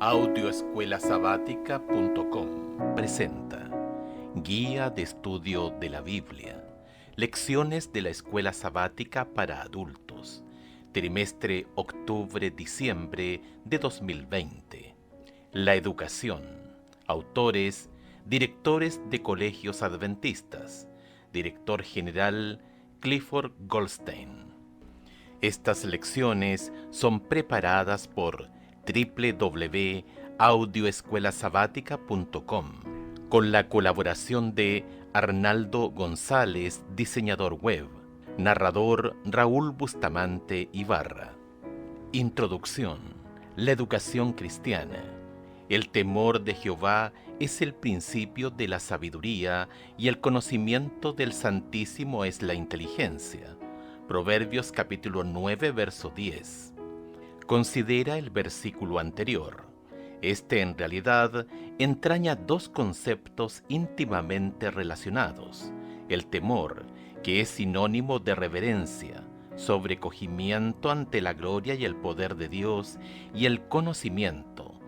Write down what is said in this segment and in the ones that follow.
Audioescuelasabática.com presenta Guía de Estudio de la Biblia. Lecciones de la Escuela Sabática para Adultos. Trimestre octubre-diciembre de 2020. La educación. Autores: directores de colegios adventistas. Director general: Clifford Goldstein. Estas lecciones son preparadas por www.audioescuelasabática.com con la colaboración de Arnaldo González, diseñador web, narrador Raúl Bustamante Ibarra. Introducción. La educación cristiana. El temor de Jehová es el principio de la sabiduría y el conocimiento del Santísimo es la inteligencia. Proverbios capítulo 9, verso 10. Considera el versículo anterior. Este en realidad entraña dos conceptos íntimamente relacionados: el temor, que es sinónimo de reverencia, sobrecogimiento ante la gloria y el poder de Dios, y el conocimiento,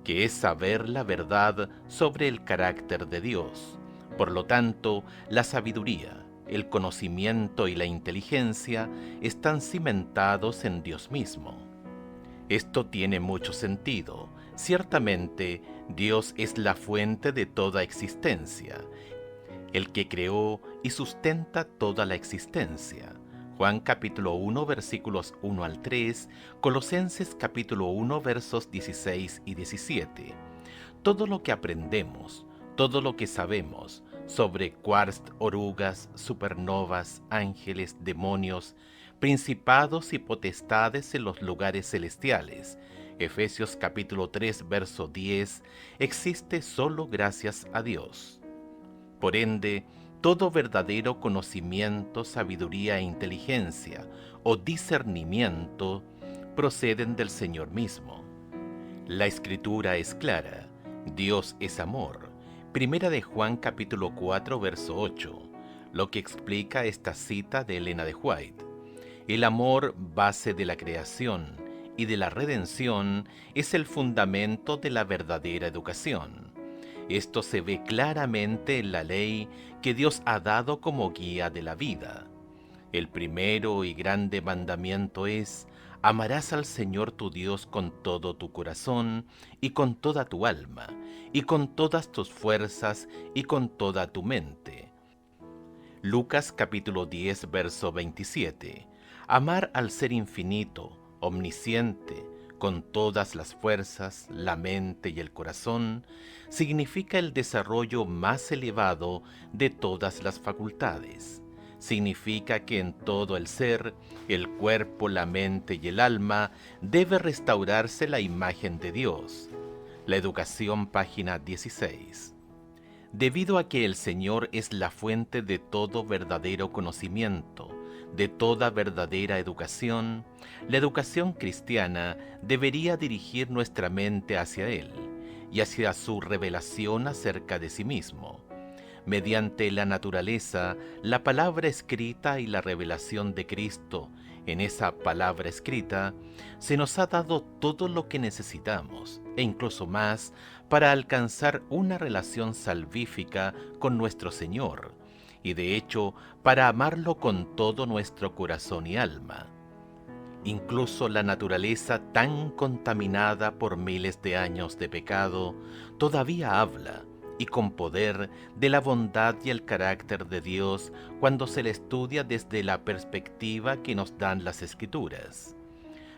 que es saber la verdad sobre el carácter de Dios. Por lo tanto, la sabiduría, el conocimiento y la inteligencia están cimentados en Dios mismo. Esto tiene mucho sentido. Ciertamente, Dios es la fuente de toda existencia, el que creó y sustenta toda la existencia. Juan capítulo 1 versículos 1 al 3, Colosenses capítulo 1 versos 16 y 17. Todo lo que aprendemos, todo lo que sabemos sobre quarks, orugas, supernovas, ángeles, demonios, principados y potestades en los lugares celestiales, Efesios capítulo 3 verso 10, existe solo gracias a Dios. Por ende, todo verdadero conocimiento, sabiduría e inteligencia o discernimiento proceden del Señor mismo. La Escritura es clara: Dios es amor. Primera de Juan capítulo 4 verso 8, lo que explica esta cita de Elena de White. El amor, base de la creación y de la redención, es el fundamento de la verdadera educación. Esto se ve claramente en la ley que Dios ha dado como guía de la vida. El primero y grande mandamiento es: amarás al Señor tu Dios con todo tu corazón y con toda tu alma, y con todas tus fuerzas y con toda tu mente. Lucas capítulo 10, verso 27. Amar al Ser infinito, omnisciente, con todas las fuerzas, la mente y el corazón, significa el desarrollo más elevado de todas las facultades. Significa que en todo el ser, el cuerpo, la mente y el alma, debe restaurarse la imagen de Dios. La Educación, página 16. Debido a que el Señor es la fuente de todo verdadero conocimiento, de toda verdadera educación, la educación cristiana debería dirigir nuestra mente hacia Él y hacia su revelación acerca de sí mismo. Mediante la naturaleza, la palabra escrita y la revelación de Cristo en esa palabra escrita, se nos ha dado todo lo que necesitamos, e incluso más, para alcanzar una relación salvífica con nuestro Señor, y de hecho, para amarlo con todo nuestro corazón y alma. Incluso la naturaleza tan contaminada por miles de años de pecado, todavía habla, y con poder, de la bondad y el carácter de Dios cuando se le estudia desde la perspectiva que nos dan las Escrituras.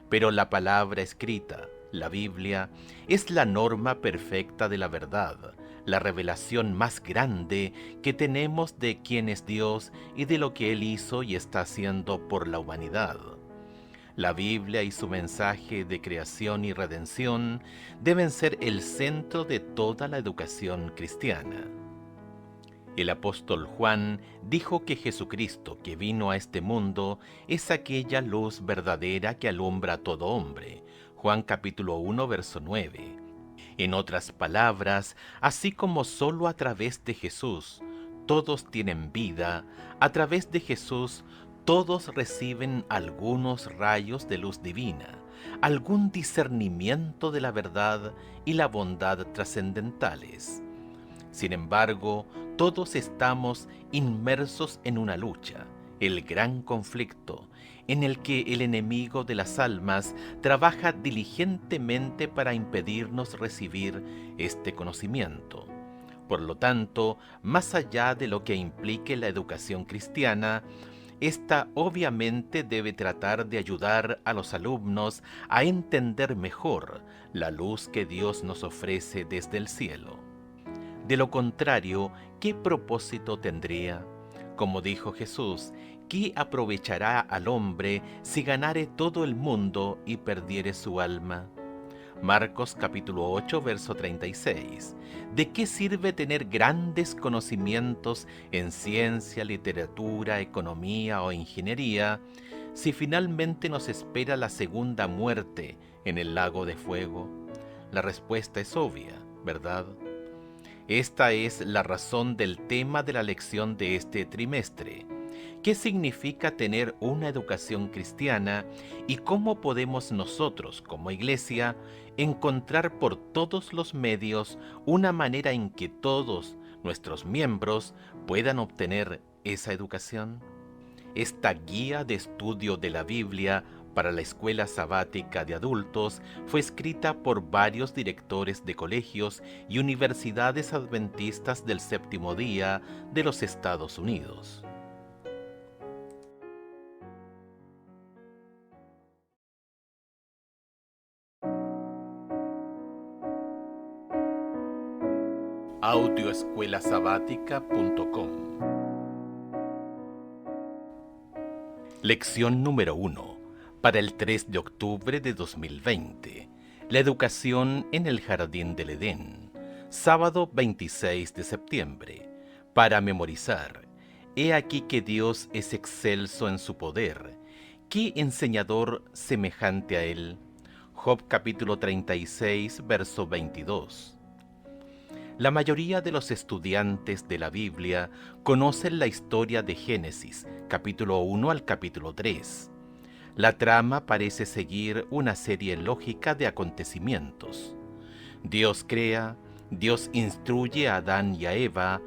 Pero la palabra escrita, la Biblia, es la norma perfecta de la verdad, la revelación más grande que tenemos de quién es Dios y de lo que Él hizo y está haciendo por la humanidad. La Biblia y su mensaje de creación y redención deben ser el centro de toda la educación cristiana. El apóstol Juan dijo que Jesucristo, que vino a este mundo, es aquella luz verdadera que alumbra a todo hombre. Juan capítulo 1, verso 9. En otras palabras, así como solo a través de Jesús todos tienen vida, a través de Jesús todos reciben algunos rayos de luz divina, algún discernimiento de la verdad y la bondad trascendentales. Sin embargo, todos estamos inmersos en una lucha, el gran conflicto, en el que el enemigo de las almas trabaja diligentemente para impedirnos recibir este conocimiento. Por lo tanto, más allá de lo que implique la educación cristiana, esta obviamente debe tratar de ayudar a los alumnos a entender mejor la luz que Dios nos ofrece desde el cielo. De lo contrario, ¿qué propósito tendría? Como dijo Jesús, ¿qué aprovechará al hombre si ganare todo el mundo y perdiere su alma? Marcos capítulo 8, verso 36. ¿De qué sirve tener grandes conocimientos en ciencia, literatura, economía o ingeniería si finalmente nos espera la segunda muerte en el lago de fuego? La respuesta es obvia, ¿verdad? Esta es la razón del tema de la lección de este trimestre. ¿Qué significa tener una educación cristiana y cómo podemos nosotros, como Iglesia, encontrar por todos los medios una manera en que todos nuestros miembros puedan obtener esa educación? Esta guía de estudio de la Biblia para la escuela sabática de adultos fue escrita por varios directores de colegios y universidades adventistas del séptimo día de los Estados Unidos. Audioescuelasabática.com. Lección número 1. Para el 3 de octubre de 2020. La educación en el Jardín del Edén. Sábado 26 de septiembre. Para memorizar. He aquí que Dios es excelso en su poder. ¿Qué enseñador semejante a él? Job capítulo 36, verso 22. La mayoría de los estudiantes de la Biblia conocen la historia de Génesis, capítulo 1 al capítulo 3. La trama parece seguir una serie lógica de acontecimientos. Dios crea, Dios instruye a Adán y a Eva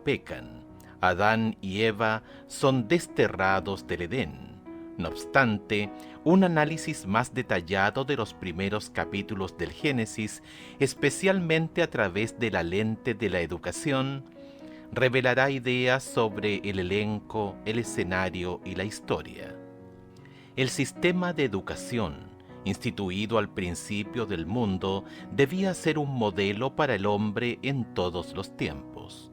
pecan, Adán y Eva son desterrados del Edén. No obstante, un análisis más detallado de los primeros capítulos del Génesis, especialmente a través de la lente de la educación, revelará ideas sobre el elenco, el escenario y la historia. El sistema de educación, instituido al principio del mundo, debía ser un modelo para el hombre en todos los tiempos.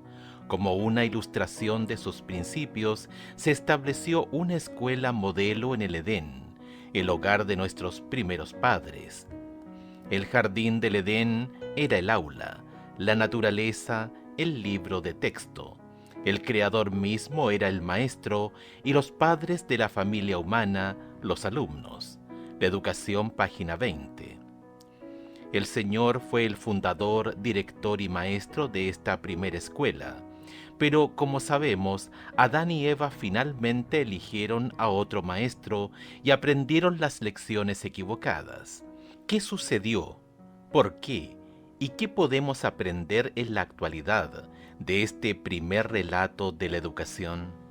Como una ilustración de sus principios, se estableció una escuela modelo en el Edén, el hogar de nuestros primeros padres. El jardín del Edén era el aula, la naturaleza, el libro de texto. El creador mismo era el maestro y los padres de la familia humana, los alumnos. La educación, página 20. El Señor fue el fundador, director y maestro de esta primera escuela. Pero, como sabemos, Adán y Eva finalmente eligieron a otro maestro y aprendieron las lecciones equivocadas. ¿Qué sucedió? ¿Por qué? ¿Y qué podemos aprender en la actualidad de este primer relato de la educación?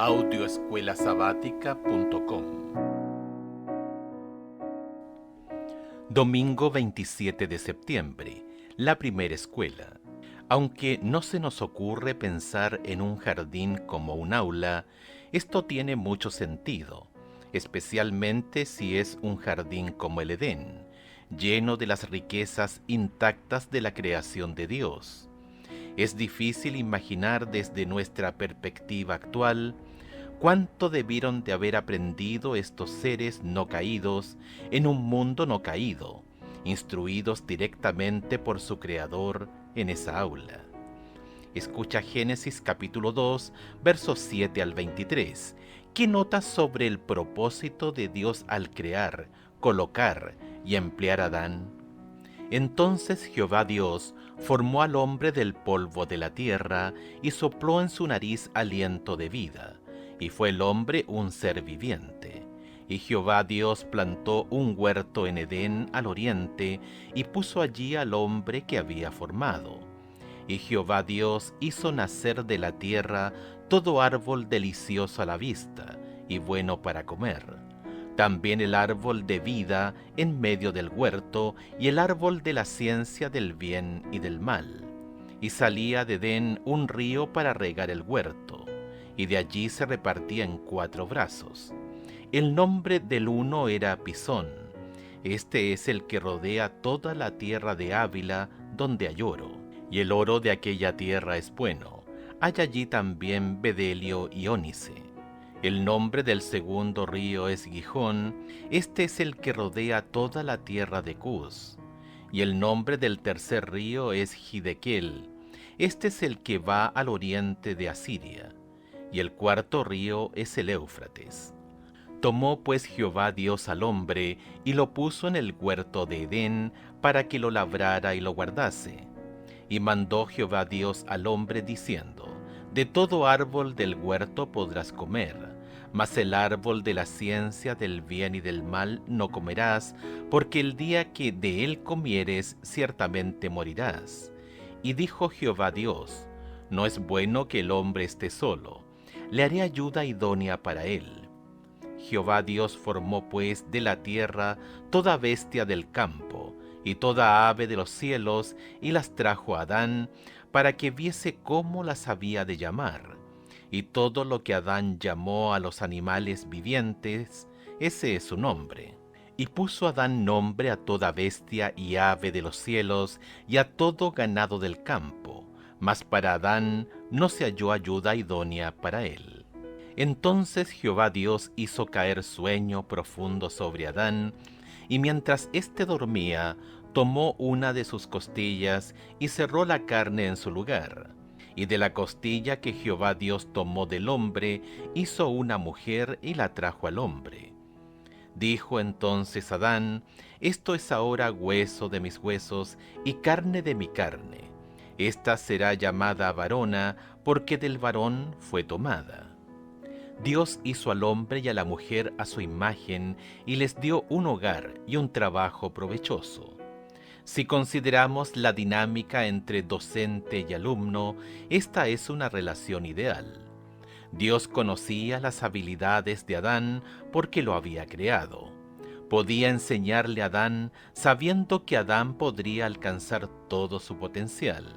Audioescuelasabática.com. Domingo 27 de septiembre, la primera escuela. Aunque no se nos ocurre pensar en un jardín como un aula, esto tiene mucho sentido, especialmente si es un jardín como el Edén, lleno de las riquezas intactas de la creación de Dios. Es difícil imaginar desde nuestra perspectiva actual cuánto debieron de haber aprendido estos seres no caídos en un mundo no caído, instruidos directamente por su Creador en esa aula. Escucha Génesis capítulo 2, versos 7 al 23. ¿Qué notas sobre el propósito de Dios al crear, colocar y emplear a Adán? Entonces Jehová Dios formó al hombre del polvo de la tierra y sopló en su nariz aliento de vida, y fue el hombre un ser viviente. Y Jehová Dios plantó un huerto en Edén al oriente, y puso allí al hombre que había formado. Y Jehová Dios hizo nacer de la tierra todo árbol delicioso a la vista, y bueno para comer. También el árbol de vida en medio del huerto, y el árbol de la ciencia del bien y del mal. Y salía de Edén un río para regar el huerto, y de allí se repartía en 4 brazos. El nombre del uno era Pisón. Este es el que rodea toda la tierra de Ávila, donde hay oro, y el oro de aquella tierra es bueno. Hay allí también bedelio y ónice. El nombre del segundo río es Gihón. Este es el que rodea toda la tierra de Cus. Y el nombre del tercer río es Hidekel. Este es el que va al oriente de Asiria. Y el cuarto río es el Éufrates. Tomó pues Jehová Dios al hombre, y lo puso en el huerto de Edén, para que lo labrara y lo guardase. Y mandó Jehová Dios al hombre, diciendo: De todo árbol del huerto podrás comer, mas el árbol de la ciencia del bien y del mal no comerás, porque el día que de él comieres, ciertamente morirás. Y dijo Jehová Dios: No es bueno que el hombre esté solo, le haré ayuda idónea para él. Jehová Dios formó pues de la tierra toda bestia del campo, y toda ave de los cielos, y las trajo a Adán, para que viese cómo las había de llamar. Y todo lo que Adán llamó a los animales vivientes, ese es su nombre. Y puso Adán nombre a toda bestia y ave de los cielos, y a todo ganado del campo, mas para Adán no se halló ayuda idónea para él. Entonces Jehová Dios hizo caer sueño profundo sobre Adán, y mientras éste dormía, tomó una de sus costillas y cerró la carne en su lugar. Y de la costilla que Jehová Dios tomó del hombre, hizo una mujer y la trajo al hombre. Dijo entonces Adán: Esto es ahora hueso de mis huesos y carne de mi carne. Esta será llamada varona, porque del varón fue tomada. Dios hizo al hombre y a la mujer a su imagen, y les dio un hogar y un trabajo provechoso. Si consideramos la dinámica entre docente y alumno, esta es una relación ideal. Dios conocía las habilidades de Adán porque lo había creado. Podía enseñarle a Adán sabiendo que Adán podría alcanzar todo su potencial.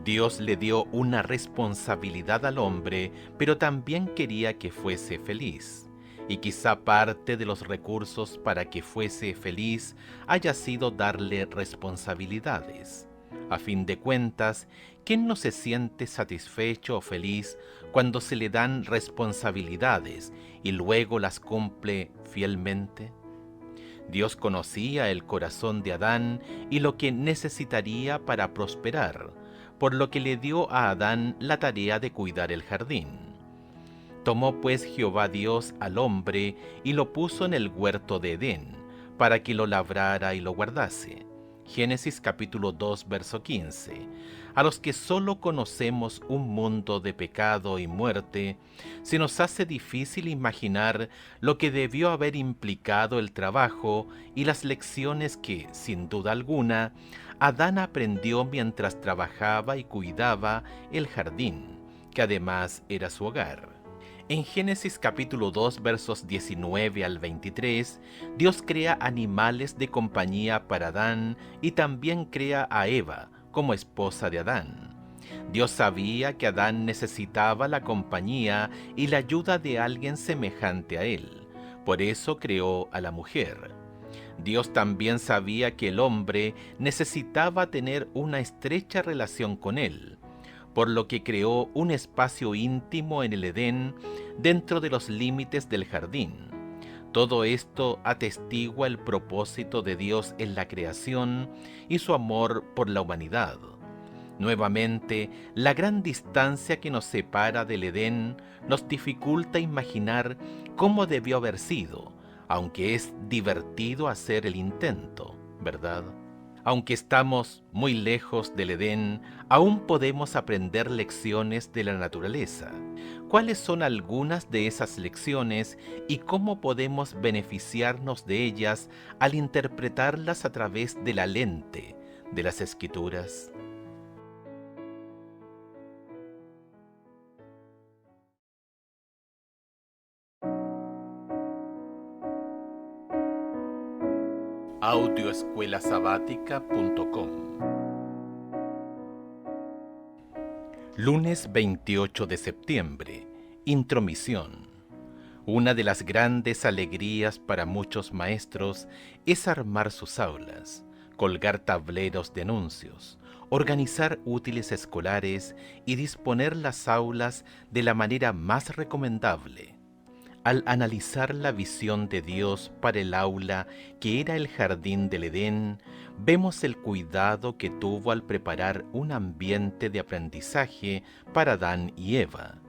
Dios le dio una responsabilidad al hombre, pero también quería que fuese feliz. Y quizá parte de los recursos para que fuese feliz haya sido darle responsabilidades. A fin de cuentas, ¿quién no se siente satisfecho o feliz cuando se le dan responsabilidades y luego las cumple fielmente? Dios conocía el corazón de Adán y lo que necesitaría para prosperar, por lo que le dio a Adán la tarea de cuidar el jardín. Tomó pues Jehová Dios al hombre y lo puso en el huerto de Edén, para que lo labrara y lo guardase. Génesis capítulo 2, verso 15. A los que solo conocemos un mundo de pecado y muerte, se nos hace difícil imaginar lo que debió haber implicado el trabajo y las lecciones que, sin duda alguna, Adán aprendió mientras trabajaba y cuidaba el jardín, que además era su hogar. En Génesis capítulo 2, versos 19 al 23, Dios crea animales de compañía para Adán y también crea a Eva como esposa de Adán. Dios sabía que Adán necesitaba la compañía y la ayuda de alguien semejante a él. Por eso creó a la mujer. Dios también sabía que el hombre necesitaba tener una estrecha relación con él, por lo que creó un espacio íntimo en el Edén dentro de los límites del jardín. Todo esto atestigua el propósito de Dios en la creación y su amor por la humanidad. Nuevamente, la gran distancia que nos separa del Edén nos dificulta imaginar cómo debió haber sido, aunque es divertido hacer el intento, ¿verdad? Aunque estamos muy lejos del Edén, aún podemos aprender lecciones de la naturaleza. ¿Cuáles son algunas de esas lecciones y cómo podemos beneficiarnos de ellas al interpretarlas a través de la lente de las Escrituras? Audioescuelasabática.com. Lunes 28 de septiembre. Intromisión. Una de las grandes alegrías para muchos maestros es armar sus aulas, colgar tableros de anuncios, organizar útiles escolares y disponer las aulas de la manera más recomendable. Al analizar la visión de Dios para el aula que era el jardín del Edén, vemos el cuidado que tuvo al preparar un ambiente de aprendizaje para Adán y Eva.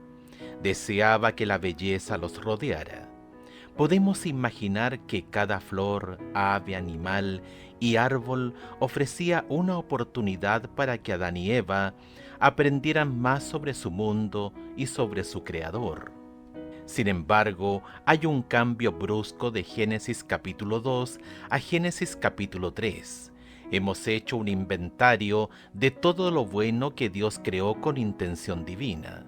Deseaba que la belleza los rodeara. Podemos imaginar que cada flor, ave, animal y árbol ofrecía una oportunidad para que Adán y Eva aprendieran más sobre su mundo y sobre su Creador. Sin embargo, hay un cambio brusco de Génesis capítulo 2 a Génesis capítulo 3. Hemos hecho un inventario de todo lo bueno que Dios creó con intención divina.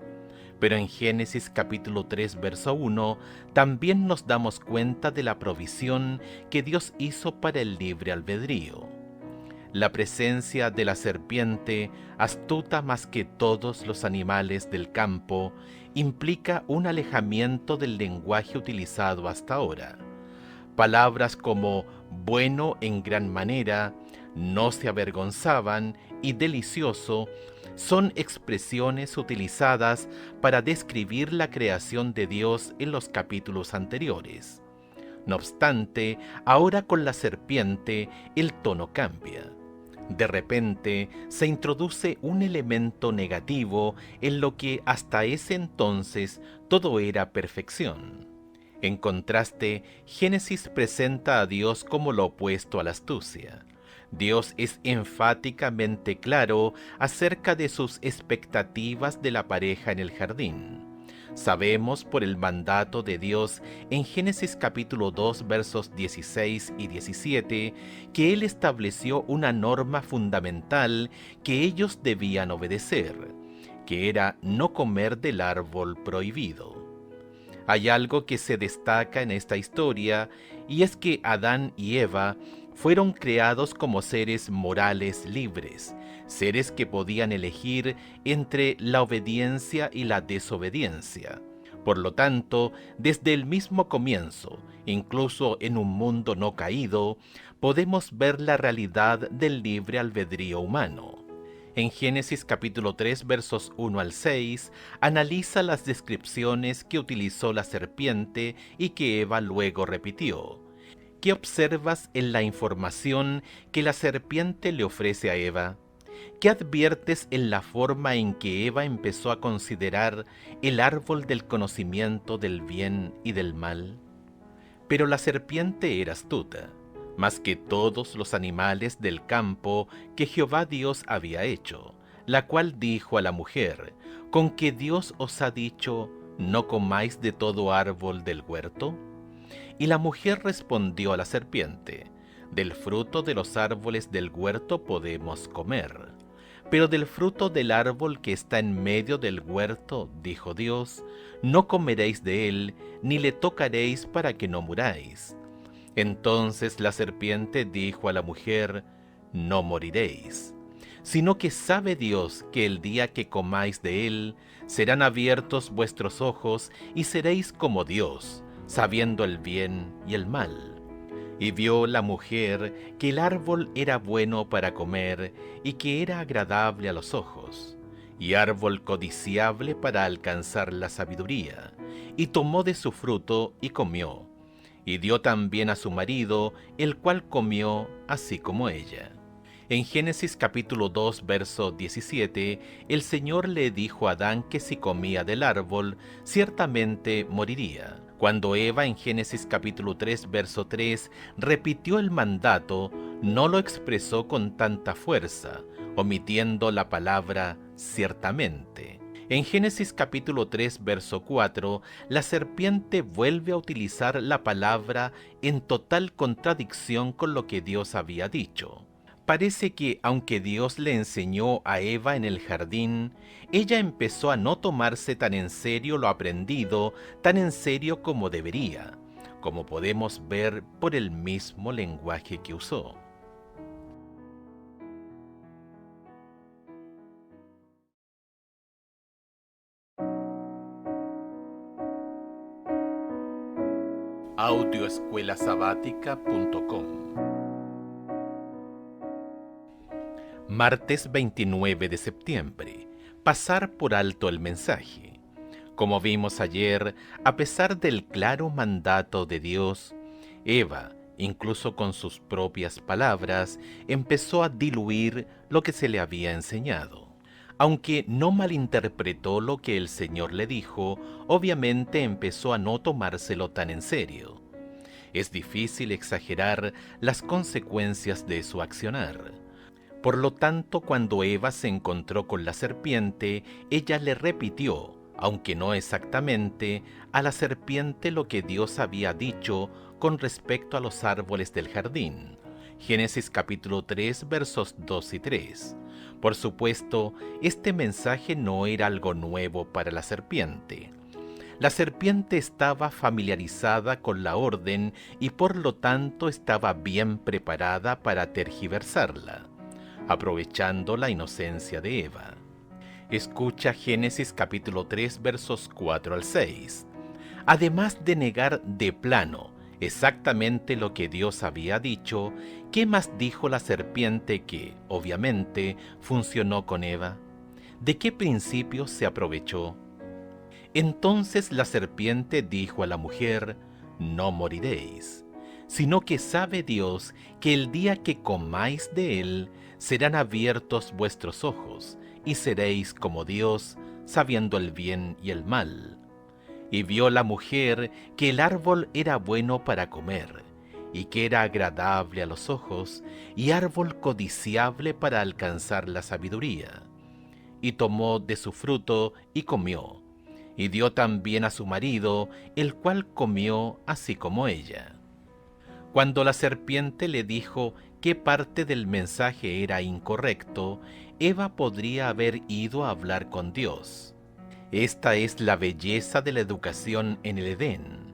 Pero en Génesis capítulo 3 verso 1 también nos damos cuenta de la provisión que Dios hizo para el libre albedrío. La presencia de la serpiente, astuta más que todos los animales del campo, implica un alejamiento del lenguaje utilizado hasta ahora. Palabras como bueno en gran manera, no se avergonzaban y delicioso son expresiones utilizadas para describir la creación de Dios en los capítulos anteriores. No obstante, ahora con la serpiente el tono cambia. De repente se introduce un elemento negativo en lo que hasta ese entonces todo era perfección. En contraste, Génesis presenta a Dios como lo opuesto a la astucia. Dios es enfáticamente claro acerca de sus expectativas de la pareja en el jardín. Sabemos por el mandato de Dios en Génesis capítulo 2 versos 16 y 17 que Él estableció una norma fundamental que ellos debían obedecer, que era no comer del árbol prohibido. Hay algo que se destaca en esta historia y es que Adán y Eva fueron creados como seres morales libres, seres que podían elegir entre la obediencia y la desobediencia. Por lo tanto, desde el mismo comienzo, incluso en un mundo no caído, podemos ver la realidad del libre albedrío humano. En Génesis capítulo 3 versos 1 al 6, analiza las descripciones que utilizó la serpiente y que Eva luego repitió. ¿Qué observas en la información que la serpiente le ofrece a Eva? ¿Qué adviertes en la forma en que Eva empezó a considerar el árbol del conocimiento del bien y del mal? Pero la serpiente era astuta, más que todos los animales del campo que Jehová Dios había hecho, la cual dijo a la mujer, ¿con que Dios os ha dicho, no comáis de todo árbol del huerto? Y la mujer respondió a la serpiente, del fruto de los árboles del huerto podemos comer, pero del fruto del árbol que está en medio del huerto, dijo Dios, no comeréis de él, ni le tocaréis para que no muráis. Entonces la serpiente dijo a la mujer, no moriréis, sino que sabe Dios que el día que comáis de él, serán abiertos vuestros ojos y seréis como Dios, sabiendo el bien y el mal. Y vio la mujer que el árbol era bueno para comer y que era agradable a los ojos, y árbol codiciable para alcanzar la sabiduría, y tomó de su fruto y comió, y dio también a su marido, el cual comió así como ella. En Génesis capítulo 2, verso 17, el Señor le dijo a Adán que si comía del árbol, ciertamente moriría, Cuando Eva en Génesis capítulo 3, verso 3, repitió el mandato, no lo expresó con tanta fuerza, omitiendo la palabra ciertamente. En Génesis capítulo 3, verso 4, la serpiente vuelve a utilizar la palabra en total contradicción con lo que Dios había dicho. Parece que, aunque Dios le enseñó a Eva en el jardín, ella empezó a no tomarse tan en serio lo aprendido, tan en serio como debería, como podemos ver por el mismo lenguaje que usó. Audioescuelasabática.com. Martes 29 de septiembre. Pasar por alto el mensaje. Como vimos ayer, a pesar del claro mandato de Dios, Eva, incluso con sus propias palabras, empezó a diluir lo que se le había enseñado. Aunque no malinterpretó lo que el Señor le dijo, obviamente empezó a no tomárselo tan en serio. Es difícil exagerar las consecuencias de su accionar. Por lo tanto, cuando Eva se encontró con la serpiente, ella le repitió, aunque no exactamente, a la serpiente lo que Dios había dicho con respecto a los árboles del jardín. Génesis capítulo 3, versos 2 y 3. Por supuesto, este mensaje no era algo nuevo para la serpiente. La serpiente estaba familiarizada con la orden y por lo tanto estaba bien preparada para tergiversarla, aprovechando la inocencia de Eva. Escucha Génesis capítulo 3 versos 4 al 6. Además de negar de plano exactamente lo que Dios había dicho, ¿qué más dijo la serpiente que, obviamente, funcionó con Eva? ¿De qué principio se aprovechó? Entonces la serpiente dijo a la mujer, no moriréis, sino que sabe Dios que el día que comáis de él, serán abiertos vuestros ojos, y seréis como Dios, sabiendo el bien y el mal. Y vio la mujer que el árbol era bueno para comer, y que era agradable a los ojos, y árbol codiciable para alcanzar la sabiduría. Y tomó de su fruto y comió, y dio también a su marido, el cual comió así como ella. Cuando la serpiente le dijo qué parte del mensaje era incorrecto, Eva podría haber ido a hablar con Dios. Esta es la belleza de la educación en el Edén.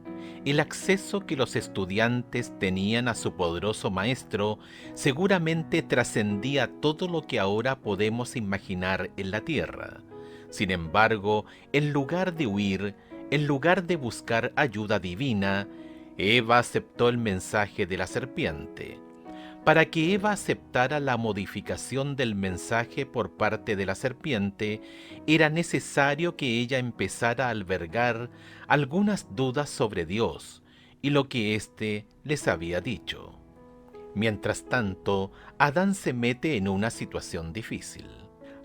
El acceso que los estudiantes tenían a su poderoso maestro seguramente trascendía todo lo que ahora podemos imaginar en la tierra. Sin embargo, en lugar de huir, en lugar de buscar ayuda divina, Eva aceptó el mensaje de la serpiente. Para que Eva aceptara la modificación del mensaje por parte de la serpiente, era necesario que ella empezara a albergar algunas dudas sobre Dios y lo que éste les había dicho. Mientras tanto, Adán se mete en una situación difícil.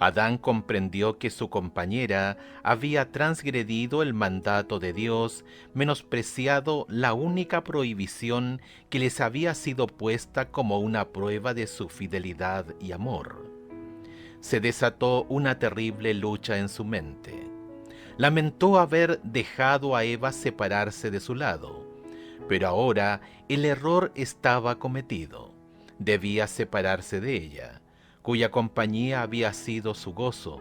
Adán comprendió que su compañera había transgredido el mandato de Dios, menospreciado la única prohibición que les había sido puesta como una prueba de su fidelidad y amor. Se desató una terrible lucha en su mente. Lamentó haber dejado a Eva separarse de su lado, pero ahora el error estaba cometido. Debía separarse de ella, cuya compañía había sido su gozo.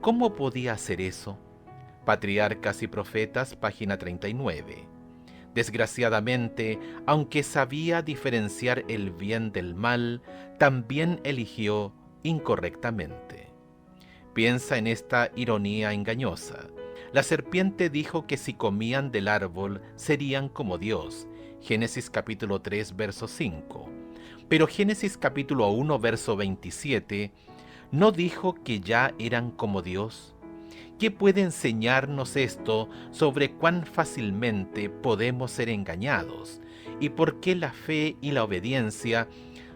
¿Cómo podía hacer eso? Patriarcas y Profetas, página 39. Desgraciadamente, aunque sabía diferenciar el bien del mal, también eligió incorrectamente. Piensa en esta ironía engañosa. La serpiente dijo que si comían del árbol serían como Dios. Génesis capítulo 3, verso 5. Pero Génesis capítulo 1, verso 27, ¿no dijo que ya eran como Dios? ¿Qué puede enseñarnos esto sobre cuán fácilmente podemos ser engañados? ¿Y por qué la fe y la obediencia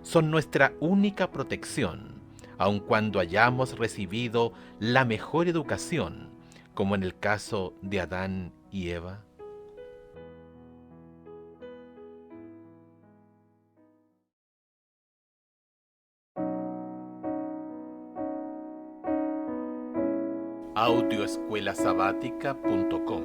son nuestra única protección, aun cuando hayamos recibido la mejor educación, como en el caso de Adán y Eva? Audioescuelasabática.com.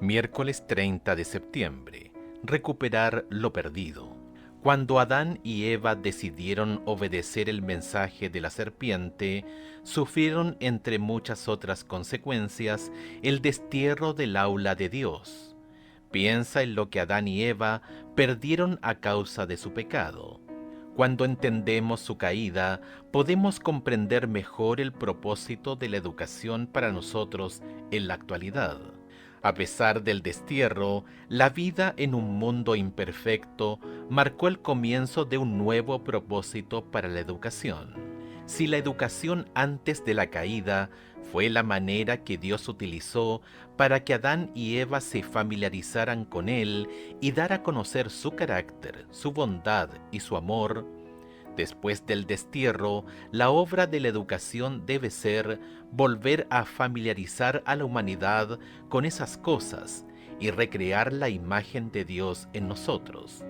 Miércoles 30 de septiembre. Recuperar lo perdido. Cuando Adán y Eva decidieron obedecer el mensaje de la serpiente, sufrieron, entre muchas otras consecuencias, el destierro del aula de Dios. Piensa en lo que Adán y Eva perdieron a causa de su pecado. Cuando entendemos su caída, podemos comprender mejor el propósito de la educación para nosotros en la actualidad. A pesar del destierro, la vida en un mundo imperfecto marcó el comienzo de un nuevo propósito para la educación. Si la educación antes de la caída fue la manera que Dios utilizó para que Adán y Eva se familiarizaran con Él y dar a conocer su carácter, su bondad y su amor, después del destierro, la obra de la educación debe ser volver a familiarizar a la humanidad con esas cosas y recrear la imagen de Dios en nosotros.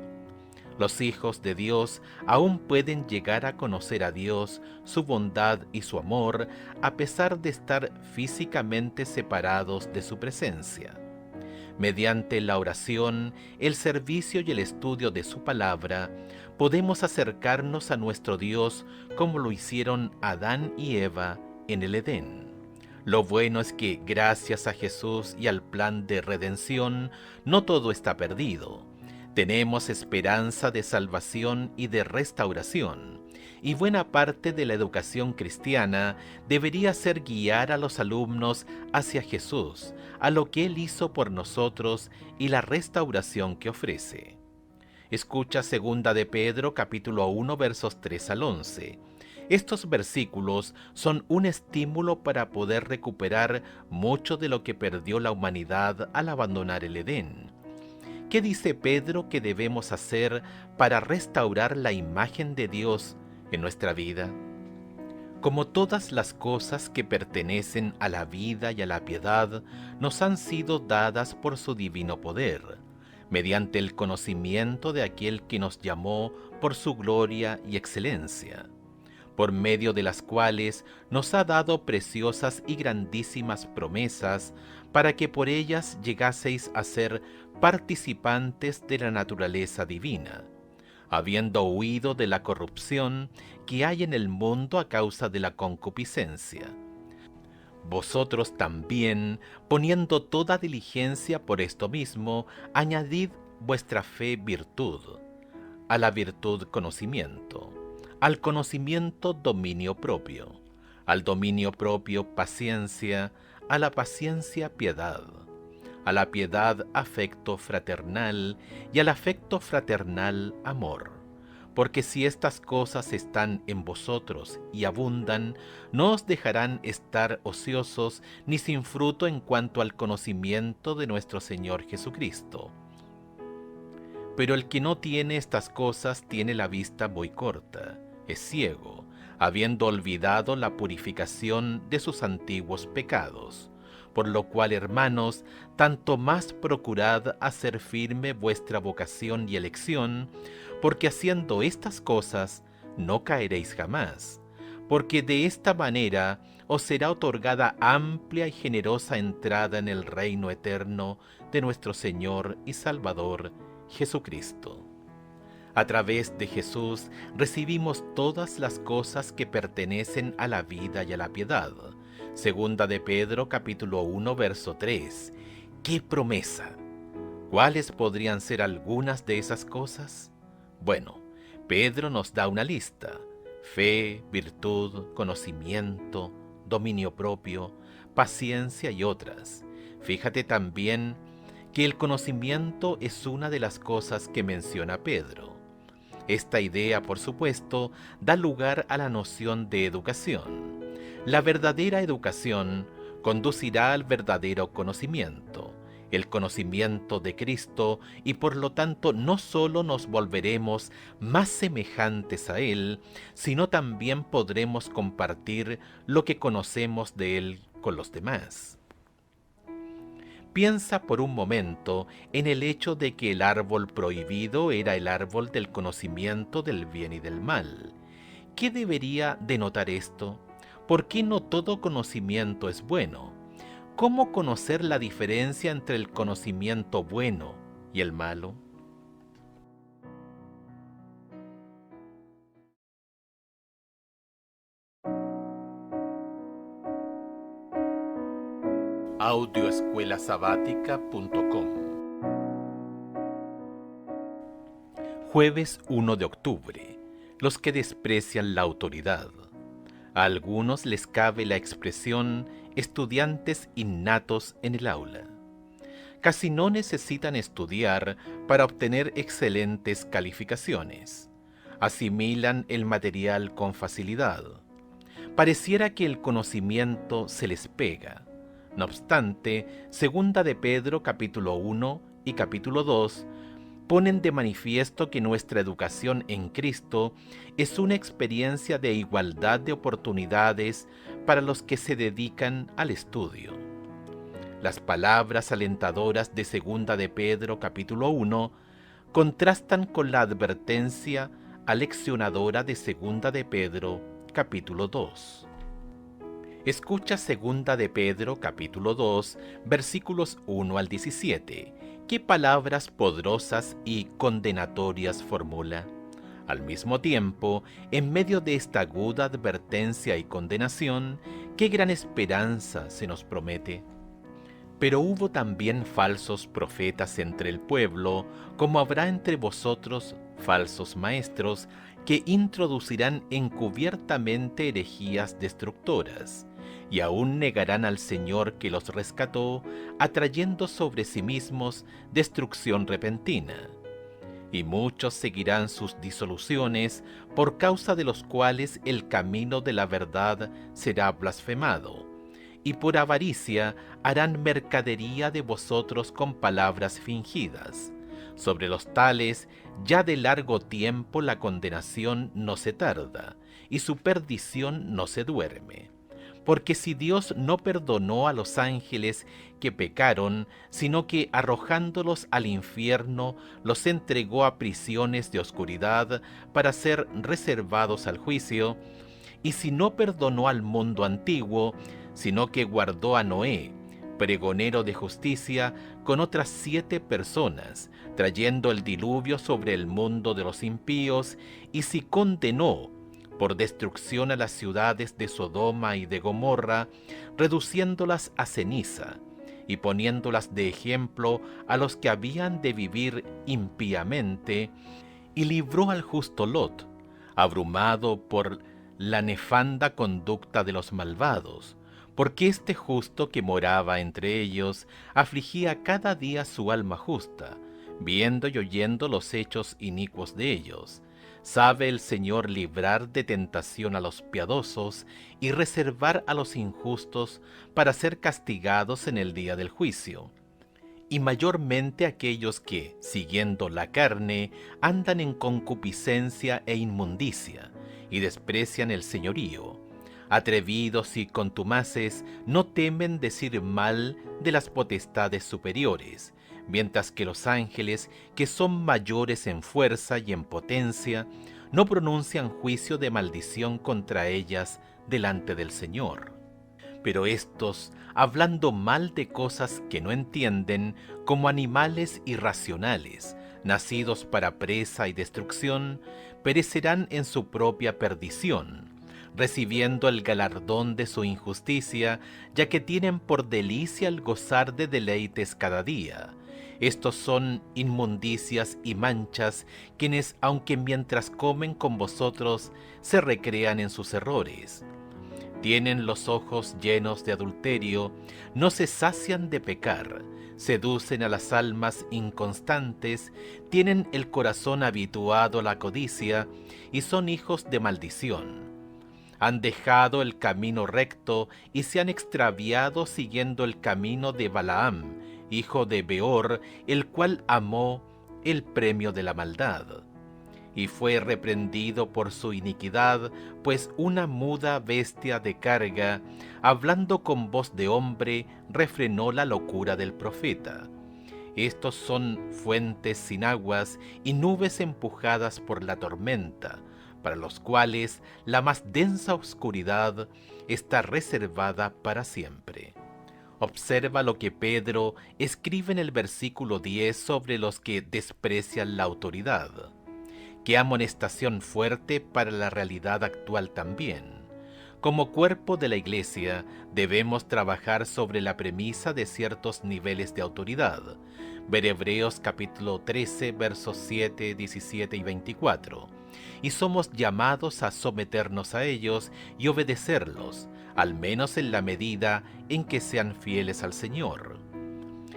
Los hijos de Dios aún pueden llegar a conocer a Dios, su bondad y su amor, a pesar de estar físicamente separados de su presencia. Mediante la oración, el servicio y el estudio de su palabra, podemos acercarnos a nuestro Dios como lo hicieron Adán y Eva en el Edén. Lo bueno es que, gracias a Jesús y al plan de redención, no todo está perdido. Tenemos esperanza de salvación y de restauración, y buena parte de la educación cristiana debería ser guiar a los alumnos hacia Jesús, a lo que Él hizo por nosotros y la restauración que ofrece. Escucha 2 de Pedro capítulo 1 versos 3 al 11. Estos versículos son un estímulo para poder recuperar mucho de lo que perdió la humanidad al abandonar el Edén. ¿Qué dice Pedro que debemos hacer para restaurar la imagen de Dios en nuestra vida? Como todas las cosas que pertenecen a la vida y a la piedad, nos han sido dadas por su divino poder, mediante el conocimiento de aquel que nos llamó por su gloria y excelencia, por medio de las cuales nos ha dado preciosas y grandísimas promesas, para que por ellas llegaseis a ser participantes de la naturaleza divina, habiendo huido de la corrupción que hay en el mundo a causa de la concupiscencia. Vosotros también, poniendo toda diligencia por esto mismo, añadid vuestra fe virtud, a la virtud conocimiento, al conocimiento dominio propio, al dominio propio paciencia, a la paciencia piedad, a la piedad afecto fraternal y al afecto fraternal amor. Porque si estas cosas están en vosotros y abundan, no os dejarán estar ociosos ni sin fruto en cuanto al conocimiento de nuestro Señor Jesucristo. Pero el que no tiene estas cosas tiene la vista muy corta, es ciego, habiendo olvidado la purificación de sus antiguos pecados. Por lo cual, hermanos, tanto más procurad hacer firme vuestra vocación y elección, porque haciendo estas cosas no caeréis jamás, porque de esta manera os será otorgada amplia y generosa entrada en el reino eterno de nuestro Señor y Salvador Jesucristo. A través de Jesús recibimos todas las cosas que pertenecen a la vida y a la piedad. 2 de Pedro capítulo 1 verso 3. ¡Qué promesa! ¿Cuáles podrían ser algunas de esas cosas? Bueno, Pedro nos da una lista: fe, virtud, conocimiento, dominio propio, paciencia y otras. Fíjate también que el conocimiento es una de las cosas que menciona Pedro. Esta idea, por supuesto, da lugar a la noción de educación. La verdadera educación conducirá al verdadero conocimiento, el conocimiento de Cristo, y por lo tanto no solo nos volveremos más semejantes a Él, sino también podremos compartir lo que conocemos de Él con los demás. Piensa por un momento en el hecho de que el árbol prohibido era el árbol del conocimiento del bien y del mal. ¿qué debería denotar esto? ¿Por qué no todo conocimiento es bueno? ¿Cómo conocer la diferencia entre el conocimiento bueno y el malo? Audioescuelasabática.com. Jueves 1 de octubre. Los que desprecian la autoridad. A algunos les cabe la expresión estudiantes innatos en el aula. Casi no necesitan estudiar para obtener excelentes calificaciones. Asimilan el material con facilidad. Pareciera que el conocimiento se les pega. No obstante, segunda de Pedro capítulo 1 y capítulo 2 ponen de manifiesto que nuestra educación en Cristo es una experiencia de igualdad de oportunidades para los que se dedican al estudio. Las palabras alentadoras de segunda de Pedro capítulo 1 contrastan con la advertencia aleccionadora de segunda de Pedro capítulo 2. Escucha segunda de Pedro capítulo 2 versículos 1 al 17. ¿Qué palabras poderosas y condenatorias formula? Al mismo tiempo, en medio de esta aguda advertencia y condenación, qué gran esperanza se nos promete. Pero hubo también falsos profetas entre el pueblo, como habrá entre vosotros falsos maestros, que introducirán encubiertamente herejías destructoras, y aún negarán al Señor que los rescató, atrayendo sobre sí mismos destrucción repentina. Y muchos seguirán sus disoluciones, por causa de los cuales el camino de la verdad será blasfemado, y por avaricia harán mercadería de vosotros con palabras fingidas. Sobre los tales, ya de largo tiempo la condenación no se tarda, y su perdición no se duerme. Porque si Dios no perdonó a los ángeles que pecaron, sino que arrojándolos al infierno los entregó a prisiones de oscuridad para ser reservados al juicio, y si no perdonó al mundo antiguo, sino que guardó a Noé, pregonero de justicia, con otras 7 personas, trayendo el diluvio sobre el mundo de los impíos, y si condenó por destrucción a las ciudades de Sodoma y de Gomorra, reduciéndolas a ceniza, y poniéndolas de ejemplo a los que habían de vivir impíamente, y libró al justo Lot, abrumado por la nefanda conducta de los malvados, porque este justo que moraba entre ellos afligía cada día su alma justa, viendo y oyendo los hechos inicuos de ellos. Sabe el Señor librar de tentación a los piadosos y reservar a los injustos para ser castigados en el día del juicio. Y mayormente aquellos que, siguiendo la carne, andan en concupiscencia e inmundicia, y desprecian el señorío. Atrevidos y contumaces, no temen decir mal de las potestades superiores, mientras que los ángeles, que son mayores en fuerza y en potencia, no pronuncian juicio de maldición contra ellas delante del Señor. Pero estos, hablando mal de cosas que no entienden, como animales irracionales, nacidos para presa y destrucción, perecerán en su propia perdición, recibiendo el galardón de su injusticia, ya que tienen por delicia el gozar de deleites cada día. Estos son inmundicias y manchas, quienes, aunque mientras comen con vosotros, se recrean en sus errores. Tienen los ojos llenos de adulterio, no se sacian de pecar, seducen a las almas inconstantes, tienen el corazón habituado a la codicia y son hijos de maldición. Han dejado el camino recto y se han extraviado siguiendo el camino de Balaam, hijo de Beor, el cual amó el premio de la maldad. Y fue reprendido por su iniquidad, pues una muda bestia de carga, hablando con voz de hombre, refrenó la locura del profeta. Estos son fuentes sin aguas y nubes empujadas por la tormenta, para los cuales la más densa oscuridad está reservada para siempre. Observa lo que Pedro escribe en el versículo 10 sobre los que desprecian la autoridad. Qué amonestación fuerte para la realidad actual también. Como cuerpo de la Iglesia, debemos trabajar sobre la premisa de ciertos niveles de autoridad. Ver Hebreos capítulo 13, versos 7, 17 y 24. Y somos llamados a someternos a ellos y obedecerlos, al menos en la medida en que sean fieles al Señor.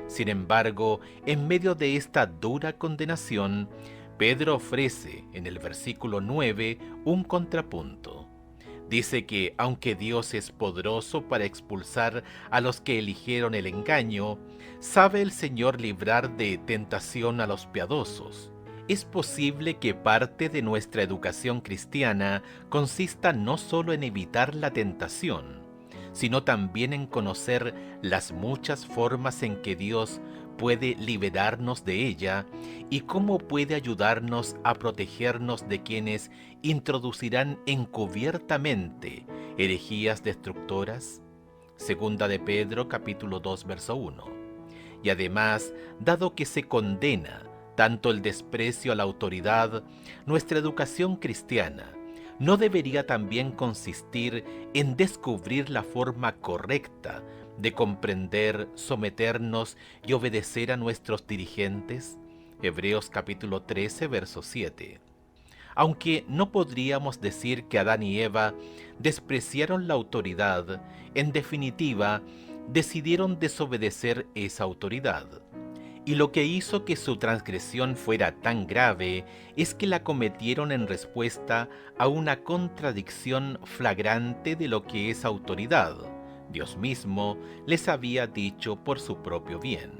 Sin embargo, en medio de esta dura condenación, Pedro ofrece en el versículo 9 un contrapunto. Dice que aunque Dios es poderoso para expulsar a los que eligieron el engaño, sabe el Señor librar de tentación a los piadosos. Es posible que parte de nuestra educación cristiana consista no solo en evitar la tentación, sino también en conocer las muchas formas en que Dios puede liberarnos de ella y cómo puede ayudarnos a protegernos de quienes introducirán encubiertamente herejías destructoras. Segunda de Pedro capítulo 2 verso 1. Y además, dado que se condena tanto el desprecio a la autoridad, nuestra educación cristiana ¿no debería también consistir en descubrir la forma correcta de comprender, someternos y obedecer a nuestros dirigentes? Hebreos capítulo 13, verso 7. Aunque no podríamos decir que Adán y Eva despreciaron la autoridad, en definitiva, decidieron desobedecer esa autoridad. Y lo que hizo que su transgresión fuera tan grave es que la cometieron en respuesta a una contradicción flagrante de lo que es autoridad. Dios mismo les había dicho por su propio bien.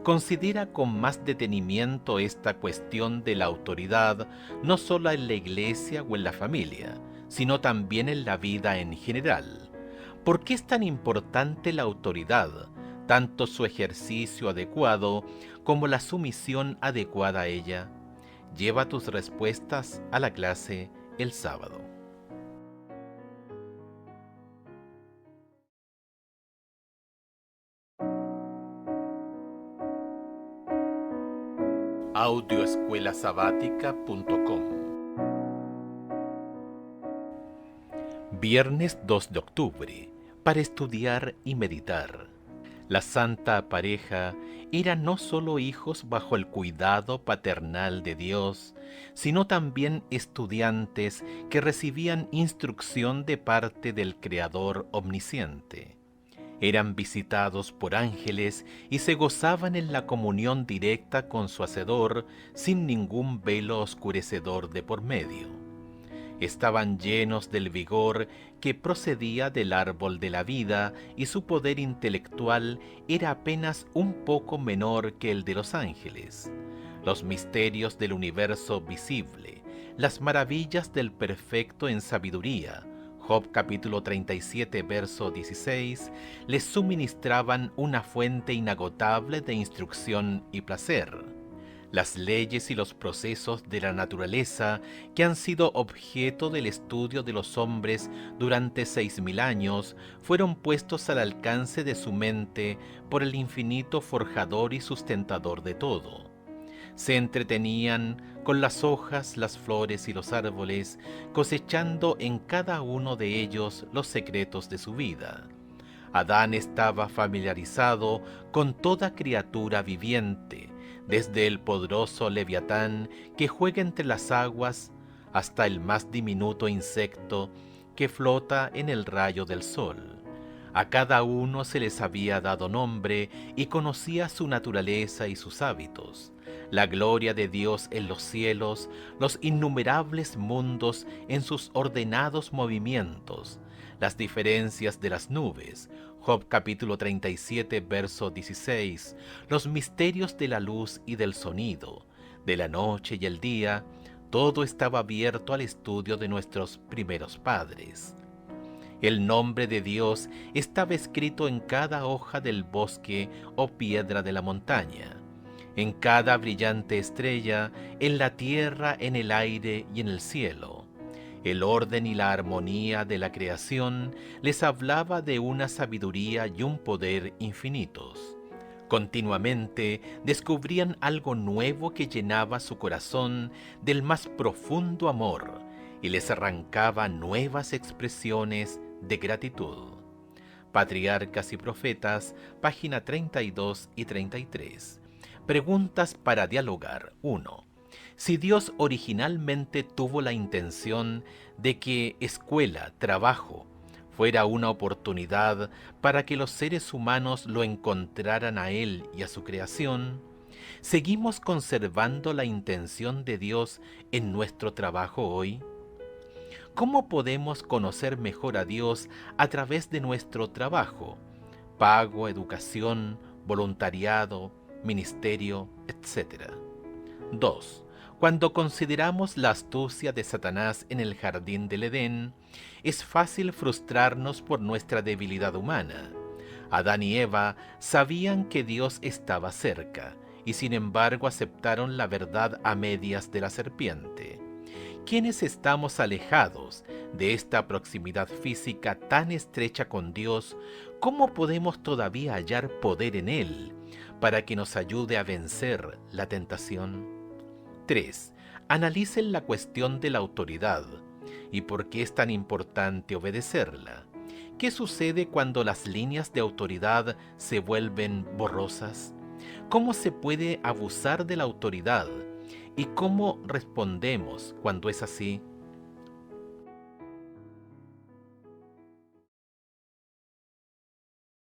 Considera con más detenimiento esta cuestión de la autoridad, no solo en la iglesia o en la familia, sino también en la vida en general. ¿Por qué es tan importante la autoridad? Tanto su ejercicio adecuado como la sumisión adecuada a ella. Lleva tus respuestas a la clase el sábado. Audioescuelasabática.com. Viernes 2 de octubre, para estudiar y meditar. La santa pareja era no solo hijos bajo el cuidado paternal de Dios, sino también estudiantes que recibían instrucción de parte del Creador omnisciente. Eran visitados por ángeles y se gozaban en la comunión directa con su Hacedor sin ningún velo oscurecedor de por medio. Estaban llenos del vigor que procedía del árbol de la vida y su poder intelectual era apenas un poco menor que el de los ángeles. Los misterios del universo visible, las maravillas del perfecto en sabiduría, Job capítulo 37 verso 16, les suministraban una fuente inagotable de instrucción y placer. Las leyes y los procesos de la naturaleza que han sido objeto del estudio de los hombres durante 6000 años fueron puestos al alcance de su mente por el infinito forjador y sustentador de todo. Se entretenían con las hojas, las flores y los árboles, cosechando en cada uno de ellos los secretos de su vida. Adán estaba familiarizado con toda criatura viviente, desde el poderoso leviatán que juega entre las aguas hasta el más diminuto insecto que flota en el rayo del sol. A cada uno se les había dado nombre y conocía su naturaleza y sus hábitos, la gloria de Dios en los cielos, los innumerables mundos en sus ordenados movimientos, las diferencias de las nubes, Job capítulo 37 verso 16, los misterios de la luz y del sonido, de la noche y el día, todo estaba abierto al estudio de nuestros primeros padres. El nombre de Dios estaba escrito en cada hoja del bosque o piedra de la montaña, en cada brillante estrella, en la tierra, en el aire y en el cielo. El orden y la armonía de la creación les hablaba de una sabiduría y un poder infinitos. Continuamente descubrían algo nuevo que llenaba su corazón del más profundo amor y les arrancaba nuevas expresiones de gratitud. Patriarcas y Profetas, página 32 y 33. Preguntas para dialogar. 1. Si Dios originalmente tuvo la intención de que escuela, trabajo, fuera una oportunidad para que los seres humanos lo encontraran a Él y a su creación, ¿seguimos conservando la intención de Dios en nuestro trabajo hoy? ¿Cómo podemos conocer mejor a Dios a través de nuestro trabajo? Pago, educación, voluntariado, ministerio, etc. 2. Cuando consideramos la astucia de Satanás en el jardín del Edén, es fácil frustrarnos por nuestra debilidad humana. Adán y Eva sabían que Dios estaba cerca, y sin embargo aceptaron la verdad a medias de la serpiente. Quienes estamos alejados de esta proximidad física tan estrecha con Dios, ¿cómo podemos todavía hallar poder en Él para que nos ayude a vencer la tentación? 3. Analicen la cuestión de la autoridad y por qué es tan importante obedecerla. ¿Qué sucede cuando las líneas de autoridad se vuelven borrosas? ¿Cómo se puede abusar de la autoridad? ¿Y cómo respondemos cuando es así?